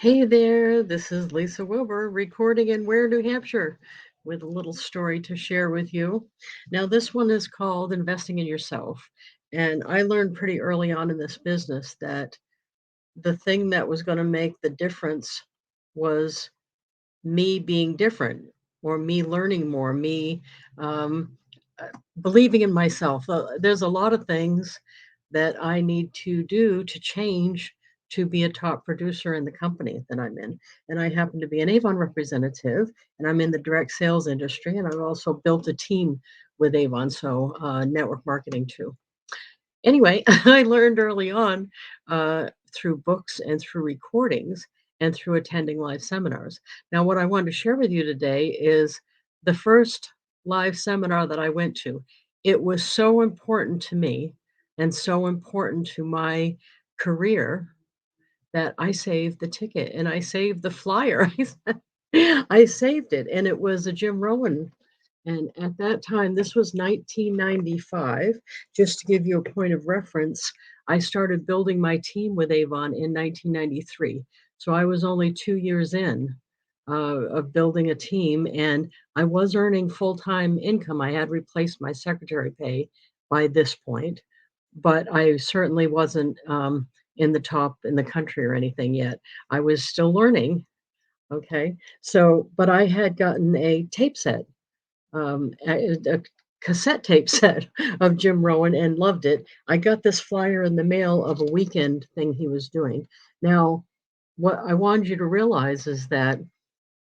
Hey there, this is Lisa Wilbur recording in Ware, New Hampshire, with a little story to share with you. Now, this one is called Investing in Yourself. And I learned pretty early on in this business that the thing that was going to make the difference was me being different or me learning more, me um, uh, believing in myself. There's a lot of things that I need to do to change to be a top producer in the company that I'm in. And I happen to be an Avon representative, and I'm in the direct sales industry, and I've also built a team with Avon, so network marketing too. Anyway, I learned early on through books and through recordings and through attending live seminars. Now, what I wanted to share with you today is the first live seminar that I went to. It was so important to me and so important to my career that I saved the ticket and I saved the flyer. I saved it, and it was a Jim Rohn, and at that time, this was 1995. Just to give you a point of reference, I started building my team with Avon in 1993. So I was only 2 years in of building a team, and I was earning full time income. I had replaced my secretary pay by this point, but I certainly wasn't in the top in the country or anything yet. I was still learning. Okay. So, but I had gotten a tape set, a cassette tape set of Jim Rohn and loved it. I got this flyer in the mail of a weekend thing he was doing. Now, what I wanted you to realize is that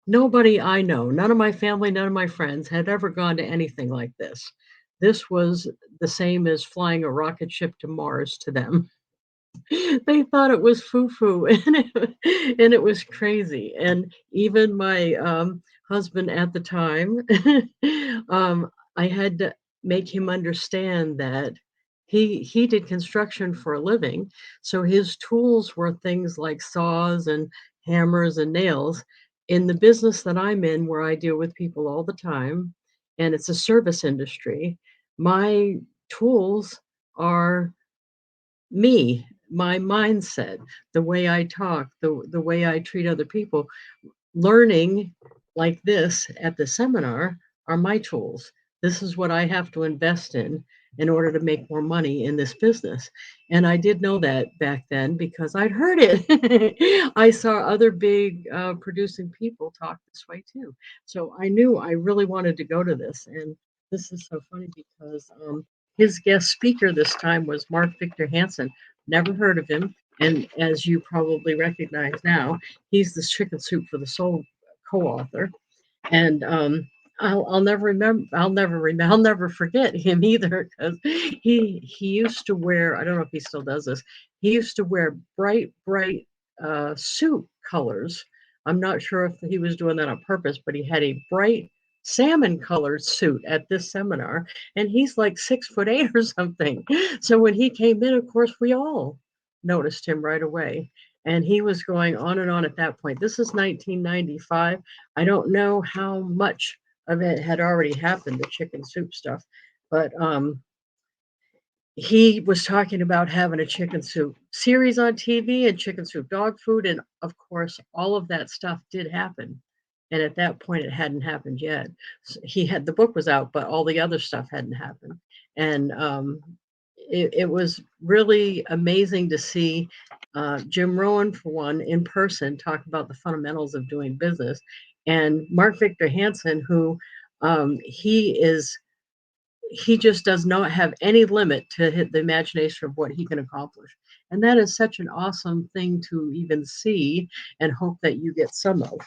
nobody I know, none of my family, none of my friends had ever gone to anything like this. This was the same as flying a rocket ship to Mars to them. They thought it was foo-foo, and it was crazy, and even my, husband at the time, I had to make him understand that he did construction for a living, so his tools were things like saws and hammers and nails. In the business that I'm in, where I deal with people all the time, and it's a service industry, my tools are me, my mindset, the way I talk, the way I treat other people. Learning like this at the seminar are my tools. This is what I have to invest in order to make more money in this business. And I did know that back then because I'd heard it. I saw other big producing people talk this way too. So I knew I really wanted to go to this. And this is so funny because his guest speaker this time was Mark Victor Hansen. Never heard of him. And as you probably recognize now, he's the Chicken Soup for the Soul co-author, and I'll never remember. I'll never forget him either because he used to wear. I don't know if he still does this. He used to wear bright suit colors. I'm not sure if he was doing that on purpose, but he had a bright salmon colored suit at this seminar, and he's like 6'8" or something. So when he came in, of course, we all noticed him right away. And he was going on and on at that point. This is 1995. I don't know how much of it had already happened, the chicken soup stuff, but he was talking about having a chicken soup series on TV and chicken soup dog food. And of course, all of that stuff did happen. And at that point, it hadn't happened yet. So he had the book was out, but all the other stuff hadn't happened. And it was really amazing to see Jim Rohn, for one, in person, talk about the fundamentals of doing business, and Mark Victor Hansen, who he just does not have any limit to hit the imagination of what he can accomplish. And that is such an awesome thing to even see and hope that you get some of.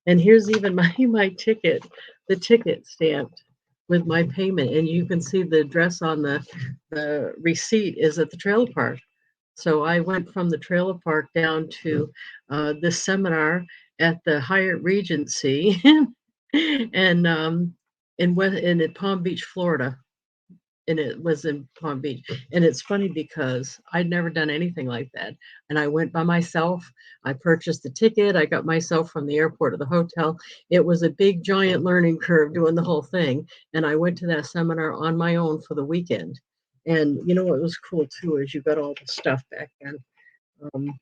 And here's even my ticket, the ticket stamped with my payment. And you can see the address on the receipt is at the trailer park. So I went from the trailer park down to this seminar at the Hyatt Regency and in Palm Beach, Florida, and it was in Palm Beach. And it's funny because I'd never done anything like that. And I went by myself. I purchased the ticket. I got myself from the airport to the hotel. It was a big, giant learning curve doing the whole thing. And I went to that seminar on my own for the weekend. And you know what was cool too is you got all the stuff back then. Um,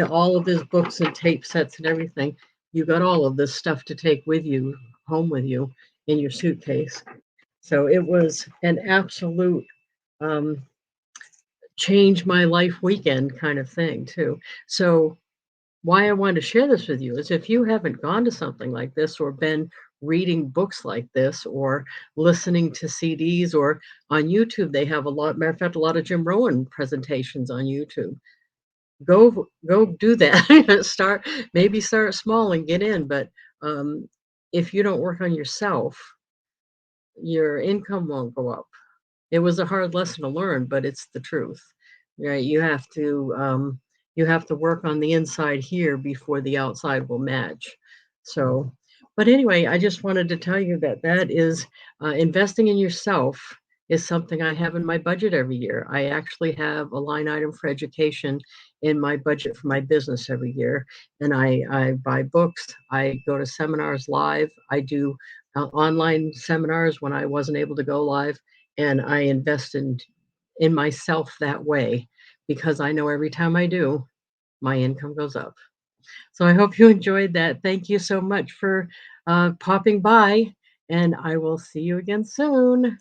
all of his books and tape sets and everything. You got all of this stuff to take with you home with you in your suitcase. So it was an absolute um, change my life weekend kind of thing too. So why I wanted to share this with you is if you haven't gone to something like this or been reading books like this or listening to CDs or on YouTube, they have a lot, matter of fact, a lot of Jim Rohn presentations on YouTube. Go do that. Start small and get in. But if you don't work on yourself, your income won't go up. It was a hard lesson to learn, but it's the truth, right? You have to work on the inside here before the outside will match. So, but anyway, I just wanted to tell you that that is investing in yourself is something I have in my budget every year. I actually have a line item for education in my budget for my business every year, and I buy books, I go to seminars live, I do online seminars when I wasn't able to go live, and I invest in myself that way because I know every time I do, my income goes up. So I hope you enjoyed that. Thank you so much for popping by, and I will see you again soon.